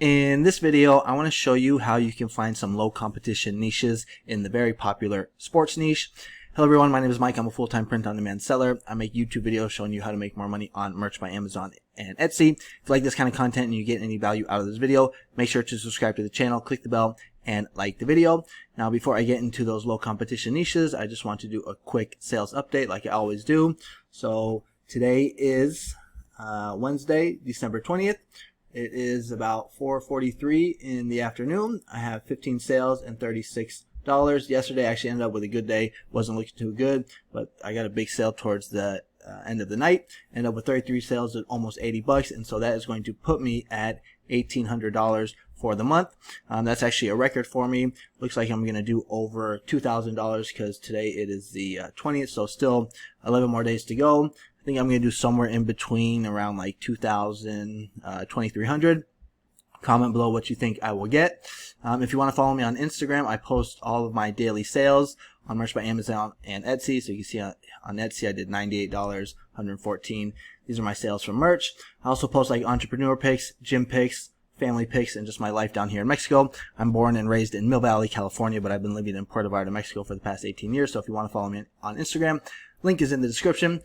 In this video, I want to show you how you can find some low competition niches in the very popular sports niche. Hello everyone, my name is Mike. I'm a full-time print-on-demand seller. I make YouTube videos showing you how to make more money on Merch by Amazon and Etsy. If you like this kind of content and you get any value out of this video, make sure to subscribe to the channel, click the bell, and like the video. Now, before I get into those low competition niches, I just want to do a quick sales update like I always do. So today is Wednesday, December 20th. It is about 4:43 in the afternoon. I have 15 sales and $36. Yesterday I actually ended up with a good day. Wasn't looking too good, but I got a big sale towards the end of the night. Ended up with 33 sales at almost $80, and so that is going to put me at $1,800 for the month. That's actually a record for me. Looks like I'm going to do over $2,000 because today it is the 20th, so still 11 more days to go. I think I'm going to do somewhere in between around like 2,000, 2,300. Comment below what you think I will get. If you want to follow me on Instagram, I post all of my daily sales on Merch by Amazon and Etsy. So you can see on Etsy I did $98, $114. These are my sales from merch. I also post like entrepreneur pics, gym pics, family pics, and just my life down here in Mexico. I'm born and raised in Mill Valley, California, but I've been living in Puerto Vallarta, Mexico for the past 18 years. So if you want to follow me on Instagram, link is in the description.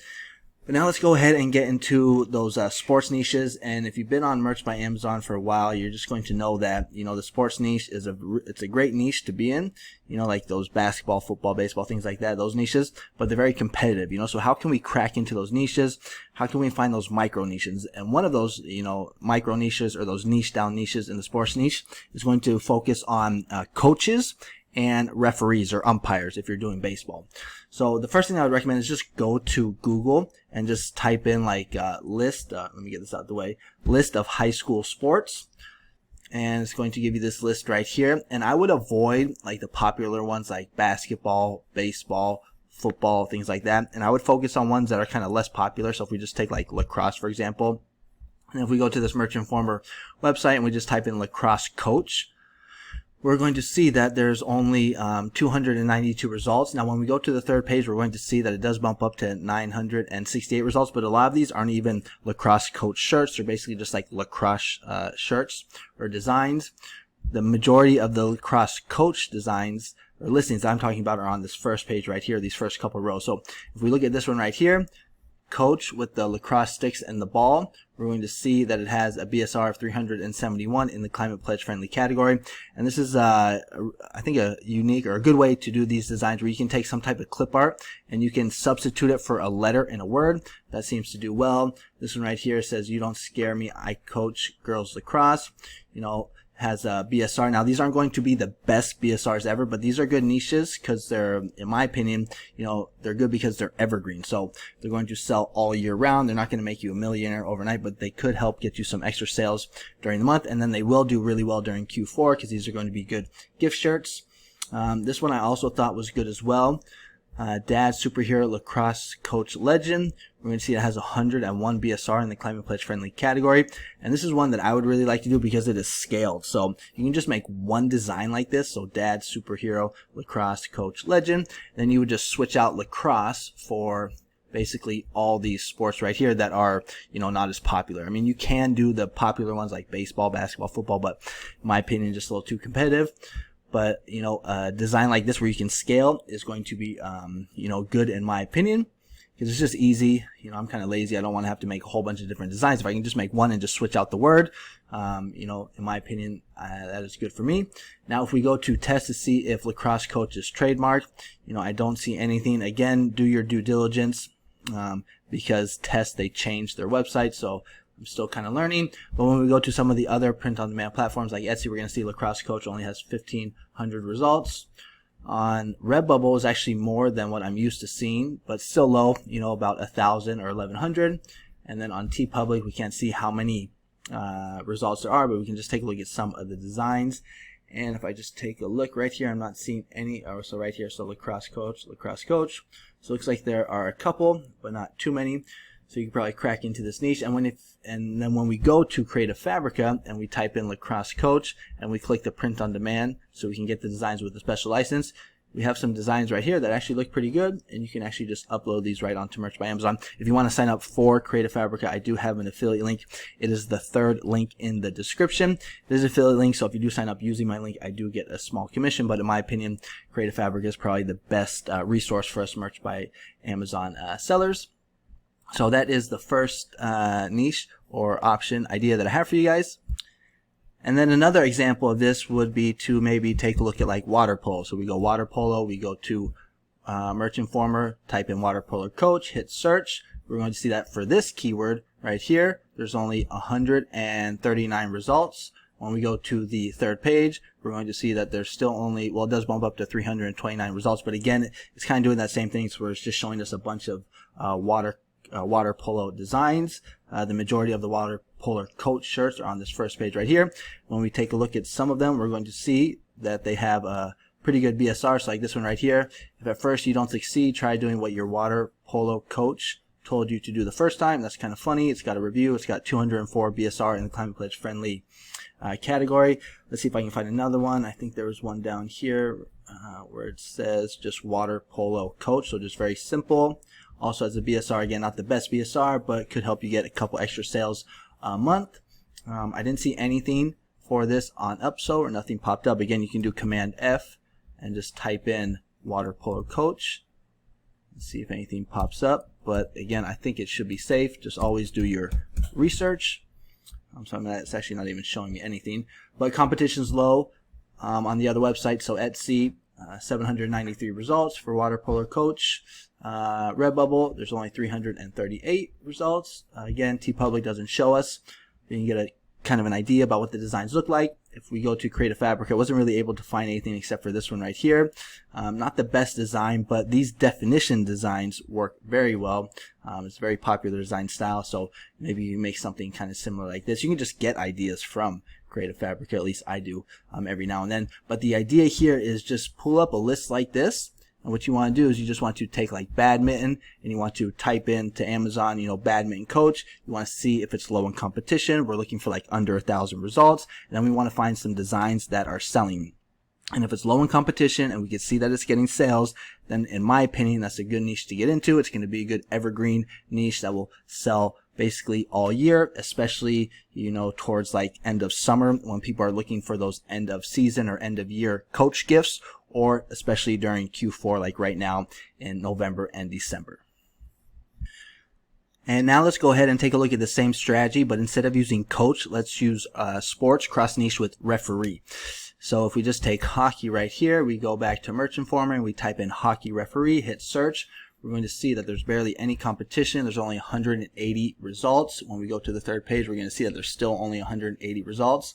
But now let's go ahead and get into those sports niches. And if you've been on Merch by Amazon for a while, you're just going to know that, you know, the sports niche is it's a great niche to be in, you know, like those basketball, football, baseball, things like that, those niches, but they're very competitive, you know. So how can we crack into those niches? How can we find those micro niches? And one of those, you know, micro niches or those niche down niches in the sports niche is going to focus on coaches and referees or umpires if you're doing baseball. So the first thing I would recommend is just go to Google and just type in like list, let me get this out of the way, list of high school sports. And it's going to give you this list right here. And I would avoid like the popular ones like basketball, baseball, football, things like that. And I would focus on ones that are kind of less popular. So if we just take like lacrosse, for example, and if we go to this Merch Informer website and we just type in lacrosse coach, we're going to see that there's only 292 results. Now, when we go to the third page, we're going to see that it does bump up to 968 results, but a lot of these aren't even lacrosse coach shirts. They're basically just like lacrosse shirts or designs. The majority of the lacrosse coach designs or listings I'm talking about are on this first page right here, these first couple rows. So if we look at this one right here, coach with the lacrosse sticks and the ball, we're going to see that it has a BSR of 371 in the climate pledge friendly category. And this is I think a unique or a good way to do these designs where you can take some type of clip art and you can substitute it for a letter in a word. That seems to do well. This one right here says, "You don't scare me, I coach girls lacrosse." You know, has a BSR. Now, these aren't going to be the best BSRs ever, but these are good niches because they're, in my opinion, you know, they're good because they're evergreen. So they're going to sell all year round. They're not going to make you a millionaire overnight, but they could help get you some extra sales during the month. And then they will do really well during Q4 because these are going to be good gift shirts. This one I also thought was good as well. Dad Superhero Lacrosse Coach Legend. We're going to see it has 101 BSR in the climate pledge friendly category. And this is one that I would really like to do because it is scaled. So you can just make one design like this. So Dad Superhero Lacrosse Coach Legend. Then you would just switch out lacrosse for basically all these sports right here that are, you know, not as popular. I mean, you can do the popular ones like baseball, basketball, football, but in my opinion, just a little too competitive. But, you know, a design like this where you can scale is going to be, you know, good in my opinion because it's just easy. You know, I'm kind of lazy. I don't want to have to make a whole bunch of different designs. If I can just make one and just switch out the word, you know, in my opinion, that is good for me. Now, if we go to test to see if lacrosse coach is trademarked, you know, I don't see anything. Again, do your due diligence because Test, they changed their website. So I'm still kind of learning, but when we go to some of the other print-on-demand platforms like Etsy, we're going to see Lacrosse Coach only has 1,500 results. On Redbubble is actually more than what I'm used to seeing, but still low, you know, about 1,000 or 1,100. And then on TeePublic, we can't see how many results there are, but we can just take a look at some of the designs. And if I just take a look right here, I'm not seeing any. So right here, so Lacrosse Coach, Lacrosse Coach. So it looks like there are a couple, but not too many. So you can probably crack into this niche. And then when we go to Creative Fabrica and we type in Lacrosse Coach and we click the print on demand so we can get the designs with the special license, we have some designs right here that actually look pretty good, and you can actually just upload these right onto Merch by Amazon. If you want to sign up for Creative Fabrica, I do have an affiliate link. It is the third link in the description. It is an affiliate link, so if you do sign up using my link, I do get a small commission, but in my opinion, Creative Fabrica is probably the best resource for us Merch by Amazon sellers. So that is the first niche or option idea that I have for you guys. And then another example of this would be to maybe take a look at like water polo. So we go water polo, we go to Merch Informer, type in water polo coach, hit search. We're going to see that for this keyword right here, there's only 139 results. When we go to the third page, we're going to see that there's still only, well, it does bump up to 329 results, but again, it's kind of doing that same thing, so where it's just showing us a bunch of water polo designs. The majority of the water polo coach shirts are on this first page right here. When we take a look at some of them, we're going to see that they have a pretty good BSR. So like this one right here, if at first you don't succeed, try doing what your water polo coach told you to do the first time. That's kind of funny. It's got a review. It's got 204 BSR in the Climate Pledge friendly category. Let's see if I can find another one. I think there was one down here where it says just water polo coach, so just very simple. Also has a BSR, again, not the best BSR, but could help you get a couple extra sales a month. I didn't see anything for this on Upso, or nothing popped up. Again, you can do Command F and just type in water polo coach. Let's see if anything pops up. But again, I think it should be safe. Just always do your research. So it's actually not even showing me anything. But competition's low on the other website. So Etsy, 793 results for water polo coach. Redbubble, there's only 338 results. Again, TeePublic doesn't show us. You can get a kind of an idea about what the designs look like. If we go to Creative Fabrica, I wasn't really able to find anything except for this one right here. Not the best design, but these definition designs work very well. It's a very popular design style, so maybe you make something kind of similar like this. You can just get ideas from Creative Fabrica, at least I do every now and then. But the idea here is just pull up a list like this. And what you want to do is you just want to take like badminton and you want to type in to Amazon, badminton coach. You want to see if it's low in competition. We're looking for like under 1,000 results. And then we want to find some designs that are selling. And if it's low in competition and we can see that it's getting sales, then in my opinion, that's a good niche to get into. It's going to be a good evergreen niche that will sell basically all year, especially, towards like end of summer when people are looking for those end of season or end of year coach gifts, or especially during Q4 like right now in November and December. And now let's go ahead and take a look at the same strategy, but instead of using coach, let's use sports cross niche with referee. So if we just take hockey right here, we go back to Merch Informer and we type in hockey referee, hit search. We're going to see that there's barely any competition. There's only 180 results. When we go to the third page, we're going to see that there's still only 180 results.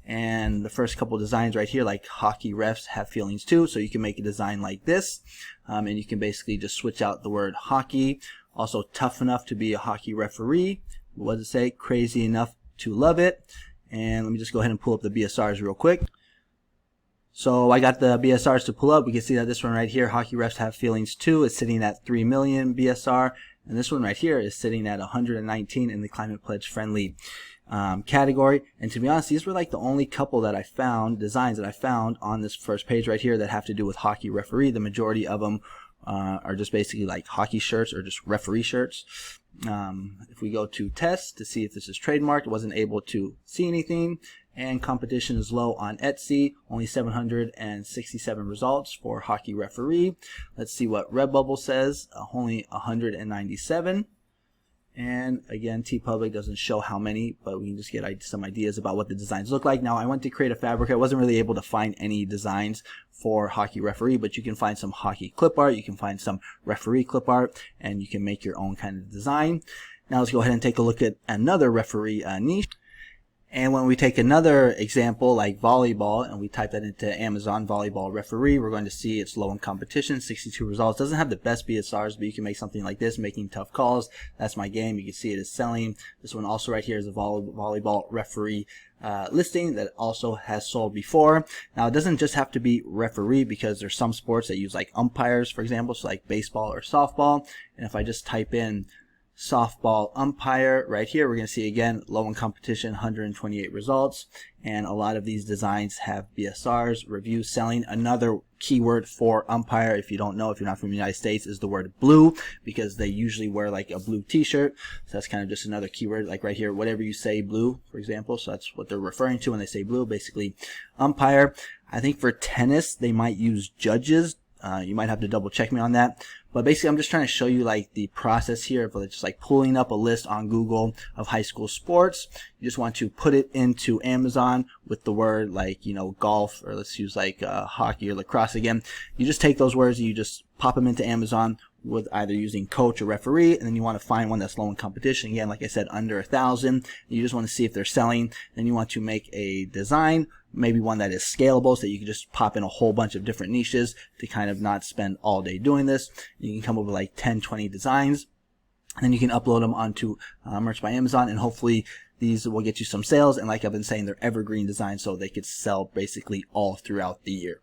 And the first couple designs right here, like hockey refs have feelings too. So you can make a design like this. And you can basically just switch out the word hockey. Also tough enough to be a hockey referee. What does it say? Crazy enough to love it. And let me just go ahead and pull up the BSRs real quick. So I got the BSRs to pull up. We can see that this one right here, hockey refs have feelings too, is sitting at 3 million BSR. And this one right here is sitting at 119 in the Climate Pledge friendly category. And to be honest, these were like the only couple that I found, designs that I found on this first page right here that have to do with hockey referee. The majority of them are just basically like hockey shirts or just referee shirts. If we go to test to see if this is trademarked, wasn't able to see anything. And competition is low on Etsy, only 767 results for hockey referee. Let's see what Redbubble says, only 197. And again, TeePublic doesn't show how many, but we can just get some ideas about what the designs look like. Now, I went to Creative Fabrica. I wasn't really able to find any designs for hockey referee, but you can find some hockey clip art. You can find some referee clip art, and you can make your own kind of design. Now, let's go ahead and take a look at another referee niche. And when we take another example like volleyball and we type that into Amazon volleyball referee, we're going to see it's low in competition, 62 results. Doesn't have the best BSRs, but you can make something like this, making tough calls. That's my game. You can see it is selling. This one also right here is a volleyball referee listing that also has sold before. Now, it doesn't just have to be referee because there's some sports that use like umpires, for example, so like baseball or softball. And if I just type in softball umpire right here. We're going to see again low in competition, 128 results, and a lot of these designs have BSRs, review, selling. Another keyword for umpire, if you don't know, if you're not from the United States, is the word blue, because they usually wear like a blue t-shirt. So that's kind of just another keyword, like right here, whatever you say blue, for example. So that's what they're referring to when they say blue, basically umpire. I think for tennis they might use judges. You might have to double check me on that, but basically I'm just trying to show you like the process here of just like pulling up a list on Google of high school sports. You just want to put it into Amazon with the word like, you know, golf, or let's use like hockey or lacrosse again. You just take those words and you just pop them into Amazon with either using coach or referee, and then you want to find one that's low in competition. Again, like I said, under 1,000. You just want to see if they're selling. Then you want to make a design, maybe one that is scalable, so that you can just pop in a whole bunch of different niches to kind of not spend all day doing this. You can come up with like 10, 20 designs, and then you can upload them onto Merch by Amazon, and hopefully these will get you some sales. And like I've been saying, they're evergreen designs, so they could sell basically all throughout the year.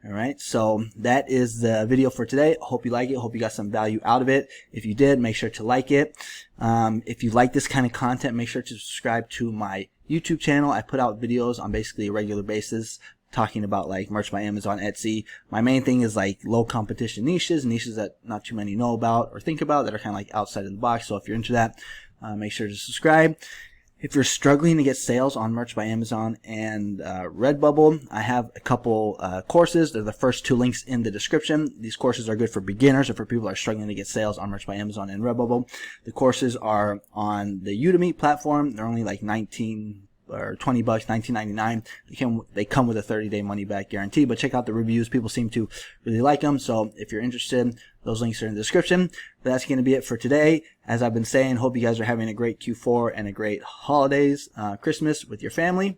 Alright, so that is the video for today. Hope you like it. Hope you got some value out of it. If you did, make sure to like it. If you like this kind of content, make sure to subscribe to my YouTube channel. I put out videos on basically a regular basis talking about like Merch by Amazon, Etsy. My main thing is like low competition niches that not too many know about or think about, that are kind of like outside of the box. So if you're into that, make sure to subscribe. If you're struggling to get sales on Merch by Amazon and Redbubble, I have a couple courses. They're the first 2 links in the description. These courses are good for beginners or for people who are struggling to get sales on Merch by Amazon and Redbubble. The courses are on the Udemy platform. They're only like 19 or 20 bucks, $19.99. They come with a 30-day money-back guarantee, but check out the reviews. People seem to really like them. So if you're interested, those links are in the description. But that's going to be it for today. As I've been saying, hope you guys are having a great Q4 and a great holidays, Christmas with your family.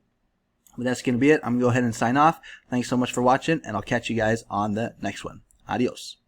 But that's going to be it. I'm going to go ahead and sign off. Thanks so much for watching, and I'll catch you guys on the next one. Adios.